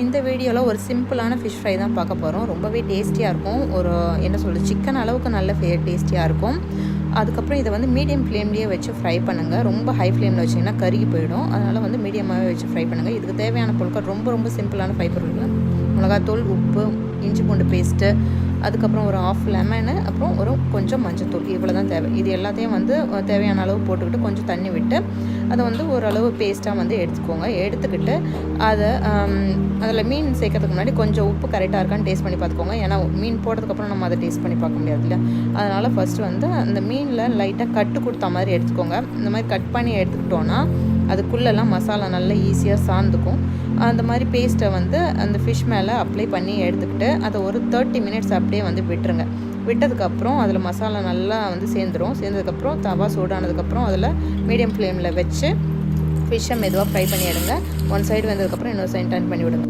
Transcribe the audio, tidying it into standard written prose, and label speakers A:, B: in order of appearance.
A: இந்த வீடியோவில் ஒரு சிம்பிளான ஃபிஷ் ஃப்ரை தான் பார்க்க போகிறோம். ரொம்பவே டேஸ்டியாக இருக்கும். ஒரு என்ன சொல்கிறது, சிக்கன் அளவுக்கு நல்ல டேஸ்டியாக இருக்கும். அதுக்கப்புறம் இதை வந்து மீடியம் ஃப்ளேம்லேயே வச்சு ஃப்ரை பண்ணுங்கள். ரொம்ப ஹை ஃப்ளேமில் வச்சிங்கன்னா கருகி போயிடும். அதனால் வந்து மீடியமாகவே வச்சு ஃப்ரை பண்ணுங்கள். இதுக்கு தேவையான பொருட்கள் ரொம்ப சிம்பிளான ஃப்ரை பொருட்கள்: மிளகாத்தூள், உப்பு, இஞ்சி பூண்டு பேஸ்ட்டு, அதுக்கப்புறம் ஒரு ஆஃப் லெமனு, அப்புறம் கொஞ்சம் மஞ்சத்தூள். இவ்வளோ தான் தேவை. இது எல்லாத்தையும் வந்து தேவையான அளவு போட்டுக்கிட்டு கொஞ்சம் தண்ணி விட்டு அதை வந்து ஓரளவு பேஸ்ட்டாக வந்து எடுத்துக்கோங்க. எடுத்துக்கிட்டு அதில் மீன் சேர்க்கறதுக்கு முன்னாடி கொஞ்சம் உப்பு கரெக்டாக இருக்கான்னு டேஸ்ட் பண்ணி பார்த்துக்கோங்க. ஏன்னா மீன் போட்டதுக்கப்புறம் நம்ம அதை டேஸ்ட் பண்ணி பார்க்க முடியாது இல்லையா? அதனால் ஃபஸ்ட்டு வந்து அந்த மீனில் லைட்டாக கட்டு கொடுத்த மாதிரி எடுத்துக்கோங்க. இந்த மாதிரி கட் பண்ணி எடுத்துக்கிட்டோன்னா அதுக்குள்ளெல்லாம் மசாலா நல்லா ஈஸியாக சார்ந்துக்கும். அந்த மாதிரி பேஸ்ட்டை வந்து அந்த ஃபிஷ் மேலே அப்ளை பண்ணி எடுத்துக்கிட்டு அதை ஒரு 30 மினிட்ஸ் அப்படியே வந்து விட்டுருங்க. விட்டதுக்கப்புறம் அதில் மசாலா நல்லா வந்து சேர்ந்ததுக்கப்புறம் தவா சூடானதுக்கப்புறம் அதில் மீடியம் ஃப்ளேமில் வச்சு ஃபிஷ்ஷை மெதுவாக ஃப்ரை பண்ணி எடுங்க. ஒன் சைடு வந்ததுக்கப்புறம் இன்னொரு சைடு டர்ன் பண்ணி விடுங்க.